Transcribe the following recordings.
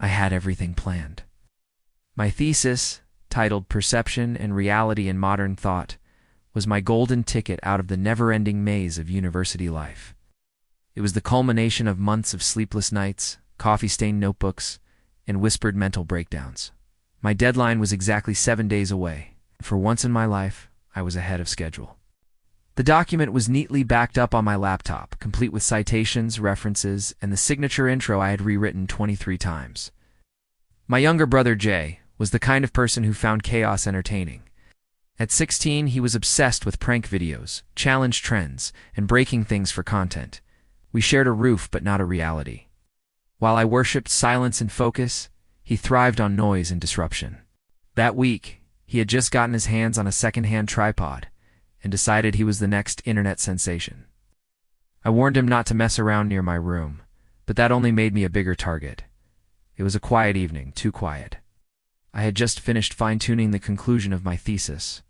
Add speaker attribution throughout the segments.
Speaker 1: I had everything planned. My thesis, titled Perception and Reality in Modern Thought, was my golden ticket out of the never-ending maze of university life. It was the culmination of months of sleepless nights, coffee-stained notebooks, and whispered mental breakdowns. My deadline was exactly 7 days away. For once in my life, I was ahead of schedule. The document was neatly backed up on my laptop, complete with citations, references, and the signature intro I had rewritten 23 times. My younger brother, Jay, was the kind of person who found chaos entertaining. At 16, he was obsessed with prank videos, challenge trends, and breaking things for content. We shared a roof but not a reality. While I worshipped silence and focus, he thrived on noise and disruption. That week, he had just gotten his hands on a second-hand tripod and decided he was the next internet sensation. I warned him not to mess around near my room, but that only made me a bigger target. It was a quiet evening, too quiet. I had just finished fine-tuning the conclusion of my thesis.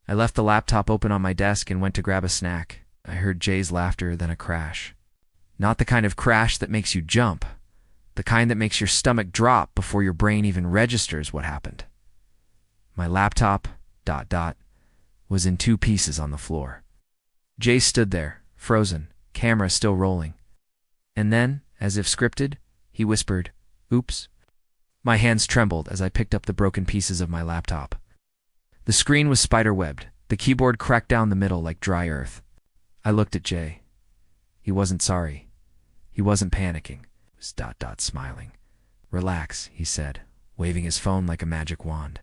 Speaker 1: I left the laptop open on my desk and went to grab a snack. I heard Jay's laughter, then a crash. Not the kind of crash that makes you jump, the kind that makes your stomach drop before your brain even registers what happened. My laptop, was in 2 pieces on the floor. Jay stood there, frozen, camera still rolling. And then, as if scripted, he whispered, "Oops." My hands trembled as I picked up the broken pieces of my laptop. The screen was spiderwebbed, the keyboard cracked down the middle like dry earth. I looked at Jay. He wasn't sorry. He wasn't panicking. He was smiling. "Relax," he said, waving his phone like a magic wand.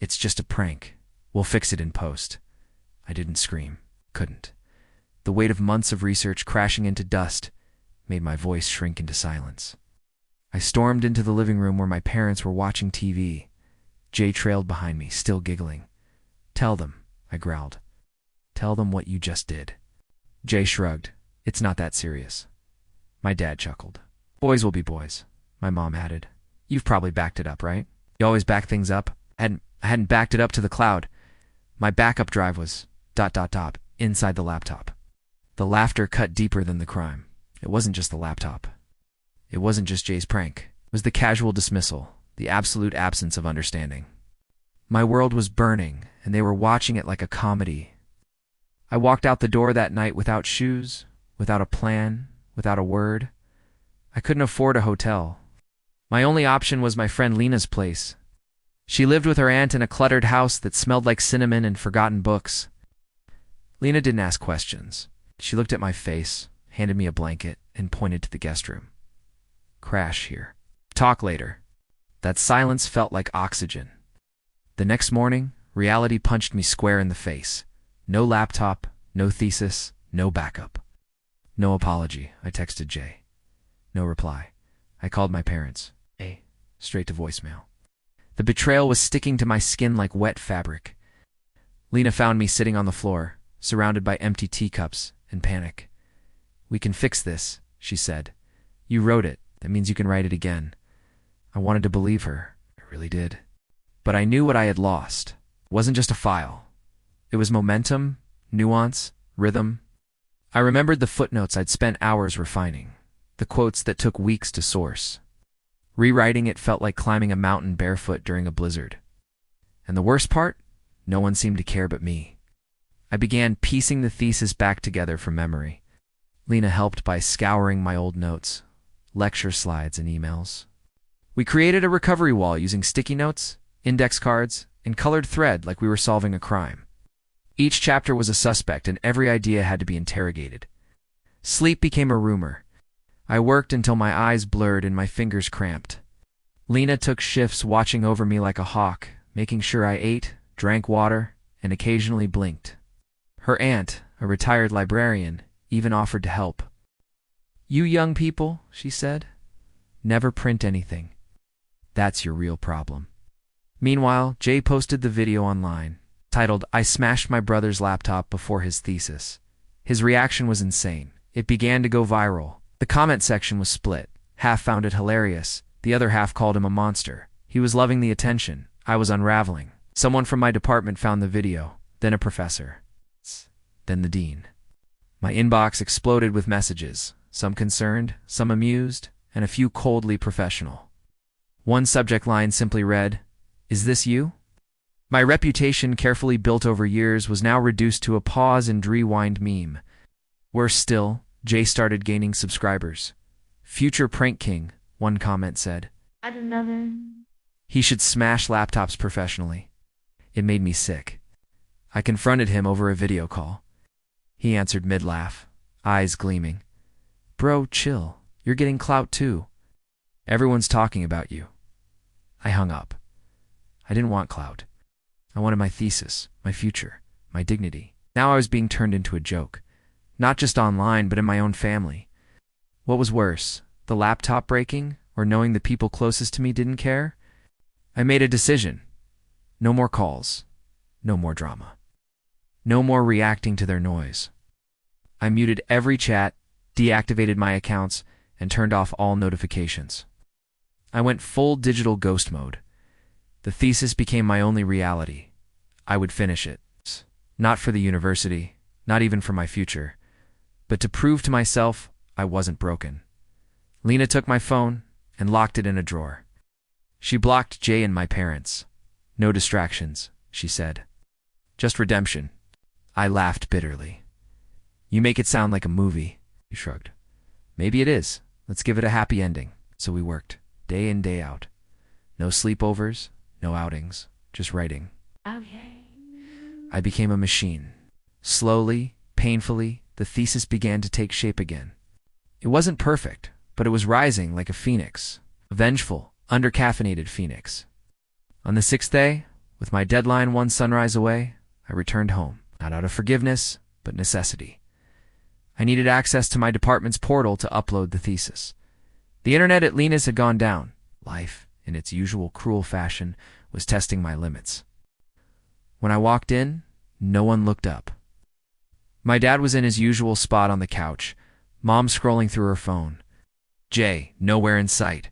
Speaker 1: "It's just a prank. We'll fix it in post." I didn't scream. Couldn't. The weight of months of research crashing into dust made my voice shrink into silence. I stormed into the living room where my parents were watching TV. Jay trailed behind me, still giggling. "Tell them," I growled. "Tell them what you just did." Jay shrugged. "It's not that serious." My dad chuckled. "Boys will be boys," my mom added. "You've probably backed it up, right? You always back things up?" I hadn't backed it up to the cloud. My backup drive was ... inside the laptop. The laughter cut deeper than the crime. It wasn't just the laptop. It wasn't just Jay's prank. It was the casual dismissal, the absolute absence of understanding. My world was burning, and they were watching it like a comedy. I walked out the door that night without shoes, without a plan, without a word. I couldn't afford a hotel. My only option was my friend Lena's place. She lived with her aunt in a cluttered house that smelled like cinnamon and forgotten books. Lena didn't ask questions. She looked at my face, handed me a blanket, and pointed to the guest room. "Crash here. Talk later." That silence felt like oxygen. The next morning, reality punched me square in the face. No laptop, no thesis, no backup. No apology, I texted Jay. No reply. I called my parents. Straight to voicemail. The betrayal was sticking to my skin like wet fabric. Lena found me sitting on the floor, surrounded by empty teacups and panic. "We can fix this," she said. "You wrote it. That means you can write it again." I wanted to believe her. I really did. But I knew what I had lost. It wasn't just a file. It was momentum, nuance, rhythm. I remembered the footnotes I'd spent hours refining, the quotes that took weeks to source. Rewriting it felt like climbing a mountain barefoot during a blizzard. And the worst part? No one seemed to care but me. I began piecing the thesis back together from memory. Lena helped by scouring my old notes, lecture slides and emails. We created a recovery wall using sticky notes, index cards, and colored thread like we were solving a crime. Each chapter was a suspect and every idea had to be interrogated. Sleep became a rumor. I worked until my eyes blurred and my fingers cramped. Lena took shifts watching over me like a hawk, making sure I ate, drank water, and occasionally blinked. Her aunt, a retired librarian, even offered to help. "You young people," she said, "never print anything. That's your real problem." Meanwhile, Jay posted the video online, titled "I Smashed My Brother's Laptop Before His Thesis." His reaction was insane. It began to go viral. The comment section was split. Half found it hilarious. The other half called him a monster. He was loving the attention. I was unraveling. Someone from my department found the video, then a professor, then the dean. My inbox exploded with messages, some concerned, some amused, and a few coldly professional. One subject line simply read, "Is this you?" My reputation, carefully built over years, was now reduced to a pause and rewind meme. Worse still, Jay started gaining subscribers. "Future prank king," one comment said.
Speaker 2: Add another.
Speaker 1: He should smash laptops professionally. It made me sick. I confronted him over a video call. He answered mid-laugh, eyes gleaming. "Bro, chill. You're getting clout too. Everyone's talking about you." I hung up. I didn't want clout. I wanted my thesis, my future, my dignity. Now I was being turned into a joke. Not just online, but in my own family. What was worse, the laptop breaking, or knowing the people closest to me didn't care? I made a decision. No more calls. No more drama. No more reacting to their noise. I muted every chat, deactivated my accounts, and turned off all notifications. I went full digital ghost mode. The thesis became my only reality. I would finish it. Not for the university, not even for my future, but to prove to myself I wasn't broken. Lena took my phone and locked it in a drawer. She blocked Jay and my parents. "No distractions," she said. "Just redemption." I laughed bitterly. "You make it sound like a movie," he shrugged. "Maybe it is. Let's give it a happy ending." So we worked, day in, day out. No sleepovers, no outings, just writing.
Speaker 2: Okay.
Speaker 1: I became a machine. Slowly, painfully, the thesis began to take shape again. It wasn't perfect, but it was rising like a phoenix. A vengeful, under-caffeinated phoenix. On the 6th day, with my deadline one sunrise away, I returned home. Not out of forgiveness, but necessity. I needed access to my department's portal to upload the thesis. The internet at Lena's had gone down. Life, in its usual cruel fashion, was testing my limits. When I walked in, no one looked up. My dad was in his usual spot on the couch, Mom scrolling through her phone. Jay, nowhere in sight.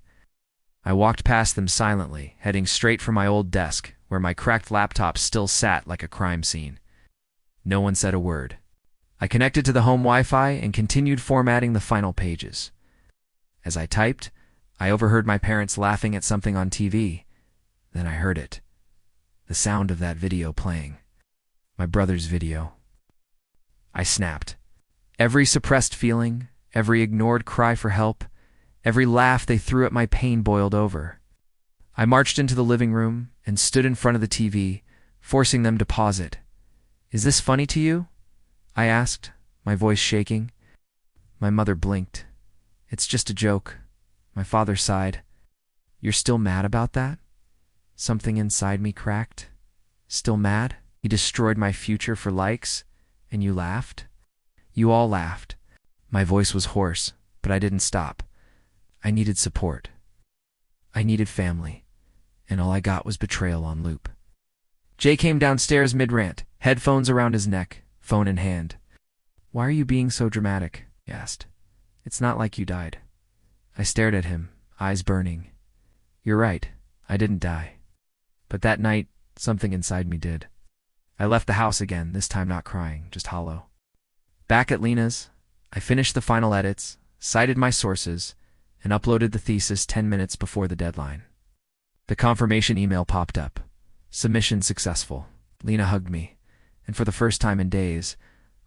Speaker 1: I walked past them silently, heading straight for my old desk, where my cracked laptop still sat like a crime scene. No one said a word. I connected to the home Wi-Fi and continued formatting the final pages. As I typed, I overheard my parents laughing at something on TV. Then I heard it. The sound of that video playing. My brother's video. I snapped. Every suppressed feeling, every ignored cry for help, every laugh they threw at my pain boiled over. I marched into the living room and stood in front of the TV, forcing them to pause it. "Is this funny to you?" I asked, my voice shaking. My mother blinked. "It's just a joke." My father sighed. "You're still mad about that?" Something inside me cracked. "Still mad? He destroyed my future for likes, and you laughed?" You all laughed. My voice was hoarse, but I didn't stop. I needed support. I needed family, and all I got was betrayal on loop. Jay came downstairs mid-rant, headphones around his neck, phone in hand. "Why are you being so dramatic?" he asked. "It's not like you died." I stared at him, eyes burning. "You're right, I didn't die. But that night, something inside me did." I left the house again, this time not crying, just hollow. Back at Lena's, I finished the final edits, cited my sources, and uploaded the thesis 10 minutes before the deadline. The confirmation email popped up. Submission successful. Lena hugged me, and for the first time in days,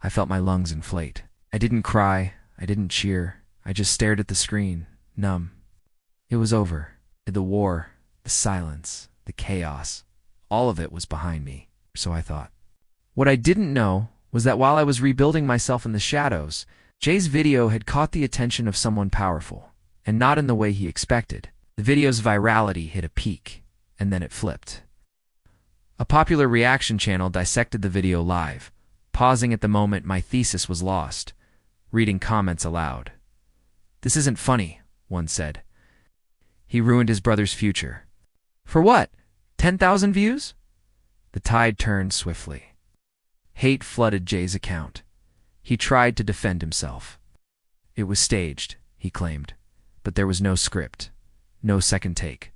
Speaker 1: I felt my lungs inflate. I didn't cry, I didn't cheer, I just stared at the screen, numb. It was over. The war, the silence, the chaos, all of it was behind me, so I thought. What I didn't know was that while I was rebuilding myself in the shadows, Jay's video had caught the attention of someone powerful, and not in the way he expected. The video's virality hit a peak, and then it flipped. A popular reaction channel dissected the video live, pausing at the moment my thesis was lost, reading comments aloud. "This isn't funny," one said. "He ruined his brother's future." "For what? 10,000 views?" The tide turned swiftly. Hate flooded Jay's account. He tried to defend himself. It was staged, he claimed, but there was no script, no second take,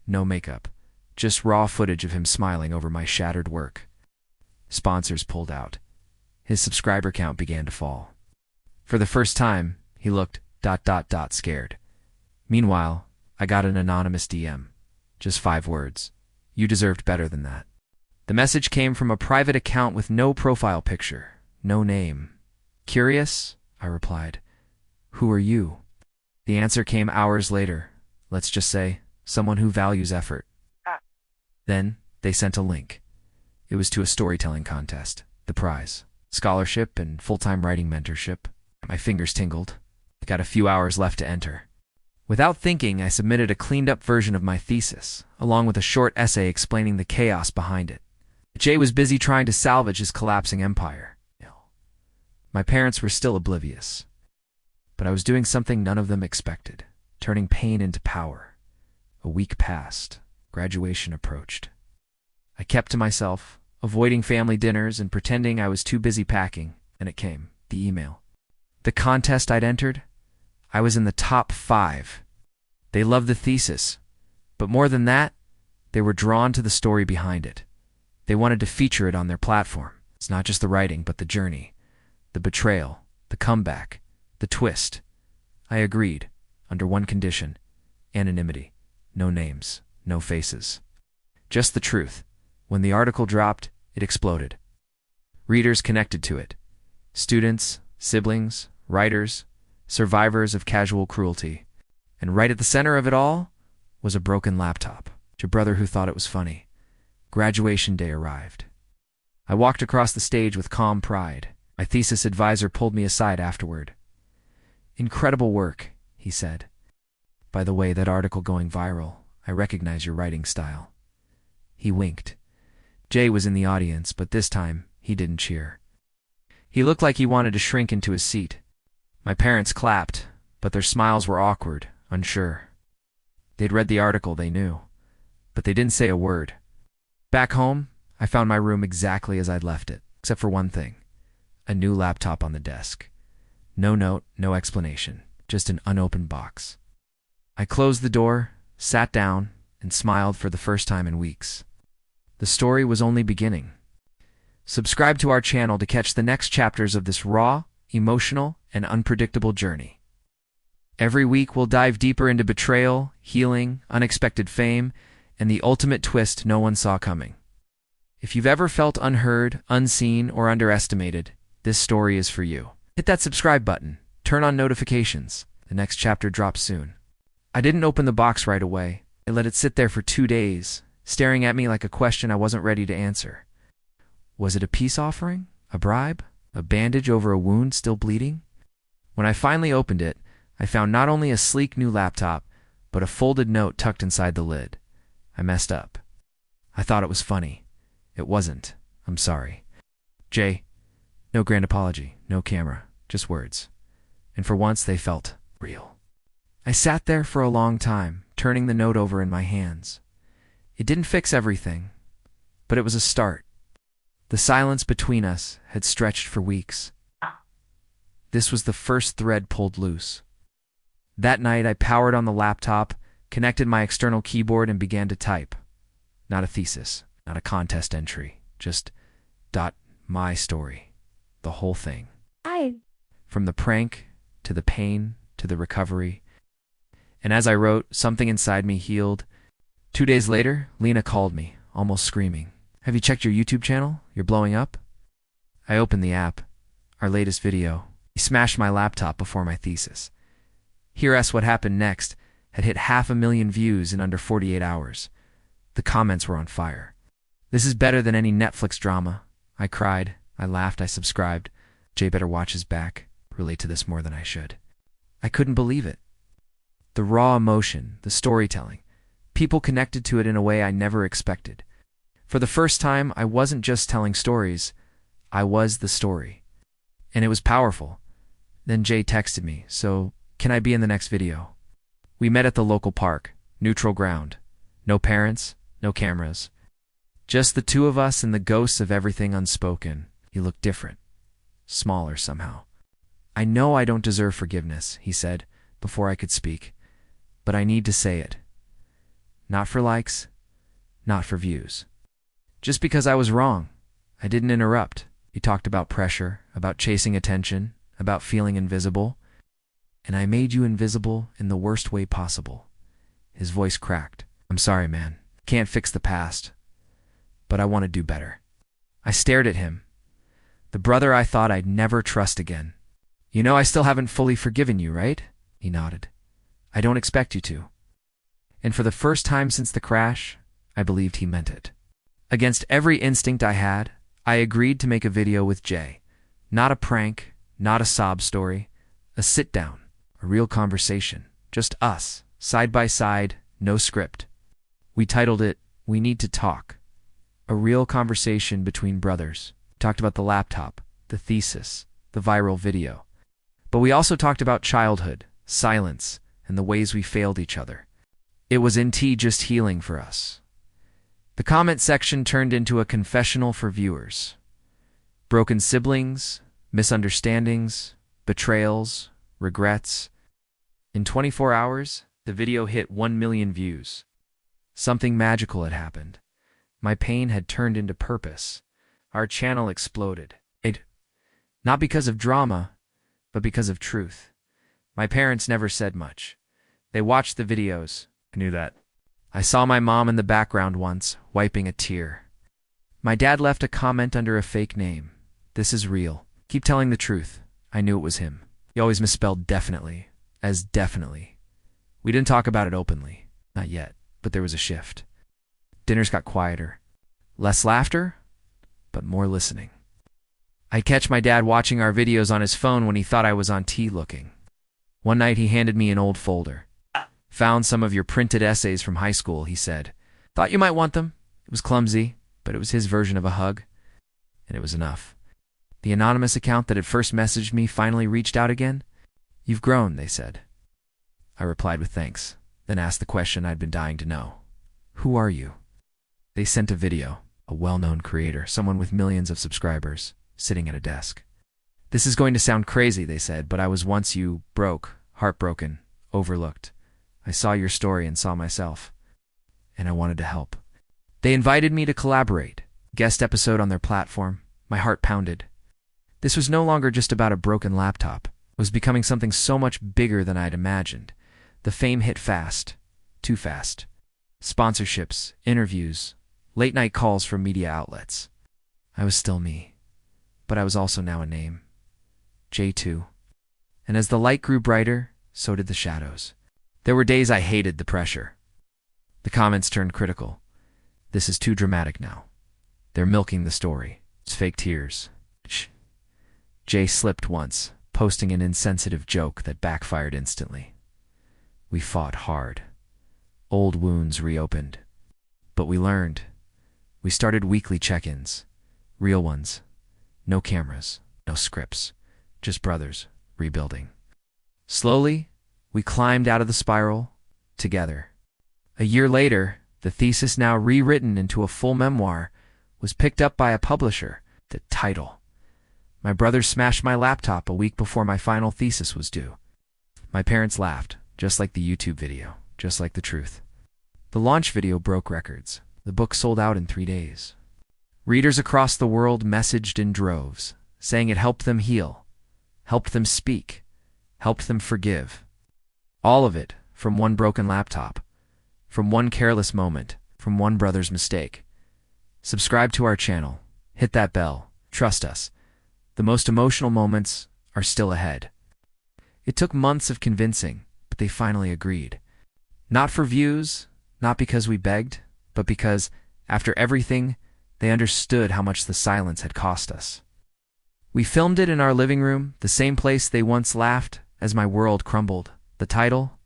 Speaker 1: no makeup, just raw footage of him smiling over my shattered work. Sponsors pulled out. His subscriber count began to fall. For the first time, he looked ... scared. Meanwhile, I got an anonymous DM. Just 5 words. You deserved better than that. The message came from a private account with no profile picture, no name. Curious? I replied. Who are you? The answer came hours later. Let's just say, someone who values effort. Then, they sent a link. It was to a storytelling contest. The prize: scholarship and full-time writing mentorship. My fingers tingled. I got a few hours left to enter. Without thinking, I submitted a cleaned-up version of my thesis, along with a short essay explaining the chaos behind it. Jay was busy trying to salvage his collapsing empire. My parents were still oblivious. But I was doing something none of them expected, turning pain into power. A week passed. Graduation approached. I kept to myself, avoiding family dinners and pretending I was too busy packing, and it came, the email. The contest I'd entered? I was in the top 5. They loved the thesis, but more than that, they were drawn to the story behind it. They wanted to feature it on their platform. It's not just the writing, but the journey, the betrayal, the comeback, the twist. I agreed, under one condition: anonymity. No names, no faces. Just the truth. When the article dropped, it exploded. Readers connected to it. Students, siblings, writers, survivors of casual cruelty. And right at the center of it all was a broken laptop. A brother who thought it was funny. Graduation day arrived. I walked across the stage with calm pride. My thesis advisor pulled me aside afterward. Incredible work, he said. By the way, that article going viral, I recognize your writing style. He winked. Jay was in the audience, but this time he didn't cheer. He looked like he wanted to shrink into his seat. My parents clapped, but their smiles were awkward, unsure. They'd read the article, they knew, but they didn't say a word. Back home, I found my room exactly as I'd left it, except for one thing: a new laptop on the desk. No note, no explanation, just an unopened box. I closed the door, sat down, and smiled for the first time in weeks. The story was only beginning. Subscribe to our channel to catch the next chapters of this raw, emotional, and unpredictable journey. Every week we'll dive deeper into betrayal, healing, unexpected fame, and the ultimate twist no one saw coming. If you've ever felt unheard, unseen, or underestimated, this story is for you. Hit that subscribe button. Turn on notifications. The next chapter drops soon. I didn't open the box right away. I let it sit there for 2 days, staring at me like a question I wasn't ready to answer. Was it a peace offering? A bribe? A bandage over a wound still bleeding? When I finally opened it, I found not only a sleek new laptop, but a folded note tucked inside the lid. I messed up. I thought it was funny. It wasn't. I'm sorry. Jay. No grand apology, no camera, just words. And for once they felt real. I sat there for a long time, turning the note over in my hands. It didn't fix everything, but it was a start. The silence between us had stretched for weeks. This was the first thread pulled loose. That night I powered on the laptop, connected my external keyboard, and began to type. Not a thesis, not a contest entry, just my story. The whole thing. From the prank, to the pain, to the recovery. And as I wrote, something inside me healed. 2 days later, Lena called me, almost screaming. Have you checked your YouTube channel? You're blowing up? I opened the app. Our latest video. He smashed my laptop before my thesis. Here's what happened next had hit 500,000 views in under 48 hours. The comments were on fire. This is better than any Netflix drama. I cried. I laughed. I subscribed. Jay better watch his back. Relate to this more than I should. I couldn't believe it. The raw emotion, the storytelling. People connected to it in a way I never expected. For the first time, I wasn't just telling stories. I was the story. And it was powerful. Then Jay texted me, so can I be in the next video? We met at the local park, neutral ground. No parents, no cameras. Just the two of us and the ghosts of everything unspoken. He looked different. Smaller somehow. I know I don't deserve forgiveness, he said, before I could speak. But I need to say it. Not for likes, not for views. Just because I was wrong. I didn't interrupt. He talked about pressure, about chasing attention, about feeling invisible. And I made you invisible in the worst way possible. His voice cracked. I'm sorry, man. Can't fix the past, but I want to do better. I stared at him, the brother I thought I'd never trust again. You know I still haven't fully forgiven you, right? He nodded. I don't expect you to. And for the first time since the crash, I believed he meant it. Against every instinct I had, I agreed to make a video with Jay. Not a prank, not a sob story, a sit-down, a real conversation. Just us, side by side, no script. We titled it, We Need to Talk. A real conversation between brothers. We talked about the laptop, the thesis, the viral video. But we also talked about childhood, silence, and the ways we failed each other. It was just healing for us. The comment section turned into a confessional for viewers. Broken siblings, misunderstandings, betrayals, regrets. In 24 hours, the video hit 1 million views. Something magical had happened. My pain had turned into purpose. Our channel exploded. Not because of drama, but because of truth. My parents never said much. They watched the videos. I knew that. I saw my mom in the background once, wiping a tear. My dad left a comment under a fake name. This is real. Keep telling the truth. I knew it was him. He always misspelled definitely, as definitely. We didn't talk about it openly. Not yet, but there was a shift. Dinners got quieter. Less laughter, but more listening. I'd catch my dad watching our videos on his phone when he thought I was on tea looking. One night he handed me an old folder. Found some of your printed essays from high school, he said. Thought you might want them. It was clumsy, but it was his version of a hug. And it was enough. The anonymous account that had first messaged me finally reached out again. You've grown, they said. I replied with thanks, then asked the question I'd been dying to know. Who are you? They sent a video, a well-known creator, someone with millions of subscribers, sitting at a desk. This is going to sound crazy, they said, but I was once you, broke, heartbroken, overlooked. I saw your story and saw myself, and I wanted to help. They invited me to collaborate, guest episode on their platform. My heart pounded. This was no longer just about a broken laptop. It was becoming something so much bigger than I'd imagined. The fame hit fast, too fast. Sponsorships, interviews, late-night calls from media outlets. I was still me, but I was also now a name. J2. And as the light grew brighter, so did the shadows. There were days I hated the pressure. The comments turned critical. This is too dramatic now. They're milking the story. It's fake tears. Jay slipped once, posting an insensitive joke that backfired instantly. We fought hard. Old wounds reopened. But we learned. We started weekly check-ins. Real ones. No cameras, no scripts. Just brothers, rebuilding. Slowly, we climbed out of the spiral, together. A year later, the thesis, now rewritten into a full memoir, was picked up by a publisher. The title. My brother smashed my laptop a week before my final thesis was due. My parents laughed, just like the YouTube video, just like the truth. The launch video broke records. The book sold out in 3 days. Readers across the world messaged in droves, saying it helped them heal, helped them speak, helped them forgive. All of it from one broken laptop, from one careless moment, from one brother's mistake. Subscribe to our channel. Hit that bell. Trust us. The most emotional moments are still ahead. It took months of convincing, but they finally agreed. Not for views, not because we begged, but because, after everything, they understood how much the silence had cost us. We filmed it in our living room, the same place they once laughed as my world crumbled. The title?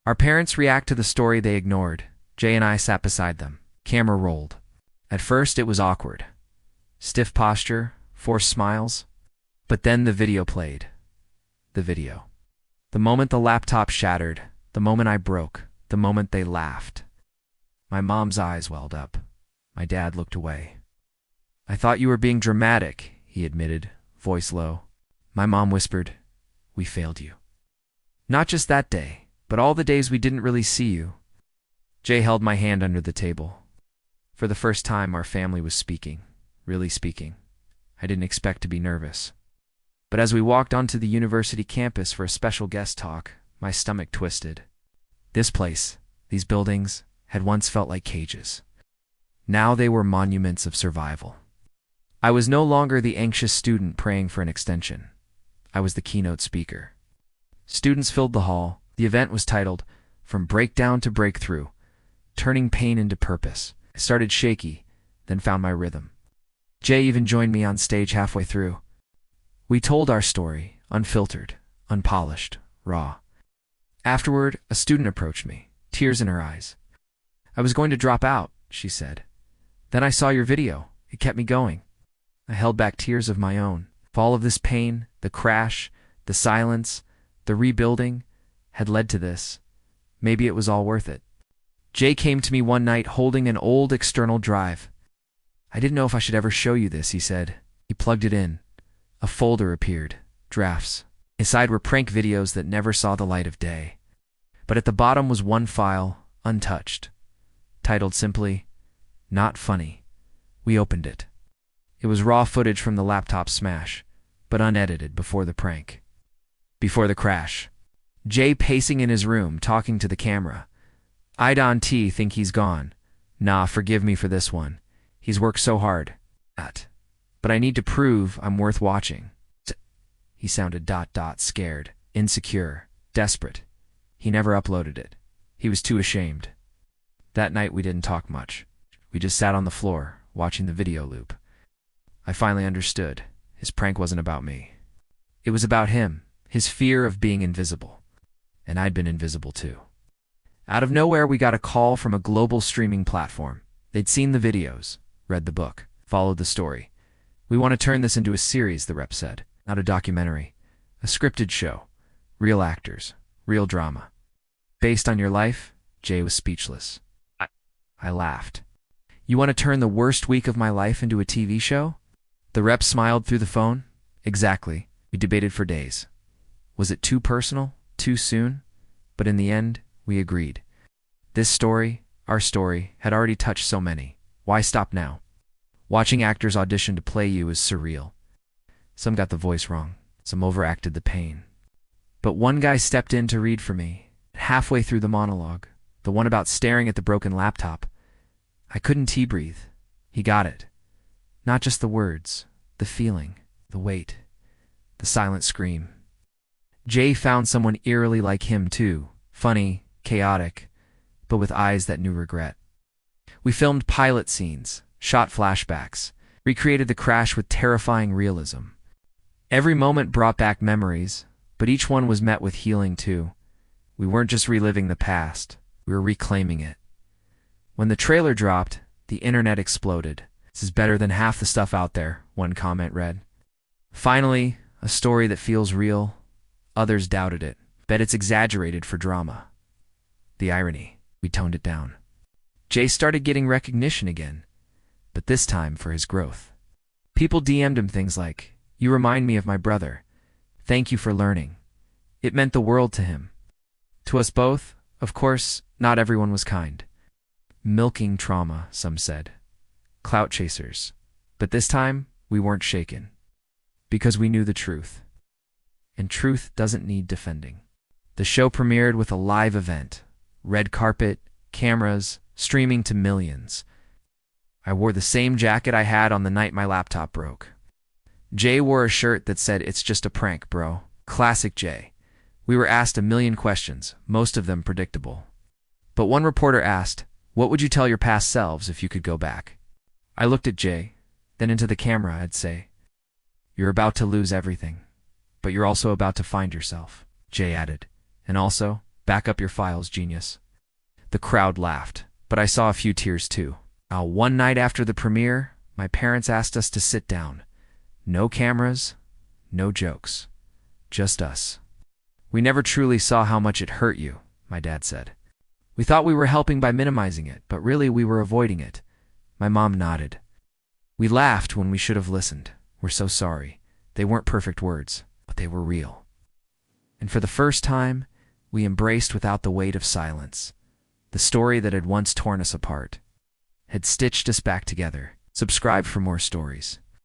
Speaker 1: Our parents react to the story they ignored. Jay and I sat beside them. Camera rolled. At first, it was awkward. Stiff posture, forced smiles. But then the video played. The video. The moment the laptop shattered, the moment I broke, the moment they laughed. My mom's eyes welled up. My dad looked away. I thought you were being dramatic, he admitted, voice low. My mom whispered, we failed you. Not just that day, but all the days we didn't really see you. Jay held my hand under the table. For the first time, our family was speaking, really speaking. I didn't expect to be nervous. But as we walked onto the university campus for a special guest talk, my stomach twisted. This place, these buildings, had once felt like cages. Now they were monuments of survival. I was no longer the anxious student praying for an extension. I was the keynote speaker. Students filled the hall. The event was titled, "From Breakdown to Breakthrough, Turning Pain into Purpose." I started shaky, then found my rhythm. Jay even joined me on stage halfway through. We told our story, unfiltered, unpolished, raw. Afterward, a student approached me, tears in her eyes. "I was going to drop out," she said. "Then I saw your video. It kept me going." I held back tears of my own. If all of this pain, the crash, the silence, the rebuilding, had led to this, maybe it was all worth it. Jay came to me one night holding an old external drive. "I didn't know if I should ever show you this," he said. He plugged it in. A folder appeared. Drafts. Inside were prank videos that never saw the light of day. But at the bottom was one file, untouched, titled simply, "Not Funny." We opened it. It was raw footage from the laptop smash, but unedited before the prank. Before the crash. Jay pacing in his room, talking to the camera. "I don't think he's gone. Nah, forgive me for this one. He's worked so hard. But I need to prove I'm worth watching." He sounded scared, insecure, desperate. He never uploaded it. He was too ashamed. That night we didn't talk much. We just sat on the floor, watching the video loop. I finally understood. His prank wasn't about me. It was about him, his fear of being invisible. And I'd been invisible too. Out of nowhere, we got a call from a global streaming platform. They'd seen the videos, read the book, followed the story. "We want to turn this into a series," the rep said. "Not a documentary. A scripted show. Real actors. Real drama." "Based on your life?" Jay was speechless. I laughed. "You want to turn the worst week of my life into a TV show?" The rep smiled through the phone. "Exactly." We debated for days. Was it too personal? Too soon? But in the end, we agreed. This story, our story, had already touched so many. Why stop now? Watching actors audition to play you is surreal. Some got the voice wrong. Some overacted the pain. But one guy stepped in to read for me, halfway through the monologue, the one about staring at the broken laptop. I couldn't breathe. He got it. Not just the words, the feeling, the weight, the silent scream. Jay found someone eerily like him too, funny, chaotic, but with eyes that knew regret. We filmed pilot scenes, shot flashbacks, recreated the crash with terrifying realism. Every moment brought back memories, but each one was met with healing too. We weren't just reliving the past, we were reclaiming it. When the trailer dropped, the internet exploded. "This is better than half the stuff out there," one comment read. "Finally, a story that feels real." Others doubted it. "Bet it's exaggerated for drama." The irony, we toned it down. Jay started getting recognition again, but this time for his growth. People DM'd him things like, "You remind me of my brother. Thank you for learning." It meant the world to him. To us both, of course, not everyone was kind. Milking trauma, some said. Clout chasers. But this time, we weren't shaken. Because we knew the truth. And truth doesn't need defending. The show premiered with a live event. Red carpet, cameras, streaming to millions. I wore the same jacket I had on the night my laptop broke. Jay wore a shirt that said, "It's just a prank, bro." Classic Jay. We were asked a million questions, most of them predictable. But one reporter asked, "What would you tell your past selves if you could go back?" I looked at Jay, then into the camera. I'd say, "You're about to lose everything, but you're also about to find yourself." Jay added, "And also, back up your files, genius." The crowd laughed, but I saw a few tears too. One night after the premiere, my parents asked us to sit down. No cameras, no jokes, just us. "We never truly saw how much it hurt you," my dad said. "We thought we were helping by minimizing it, but really we were avoiding it." My mom nodded. "We laughed when we should have listened. We're so sorry. They weren't perfect words, but they were real." And for the first time, we embraced without the weight of silence. The story that had once torn us apart had stitched us back together. Subscribe for more stories.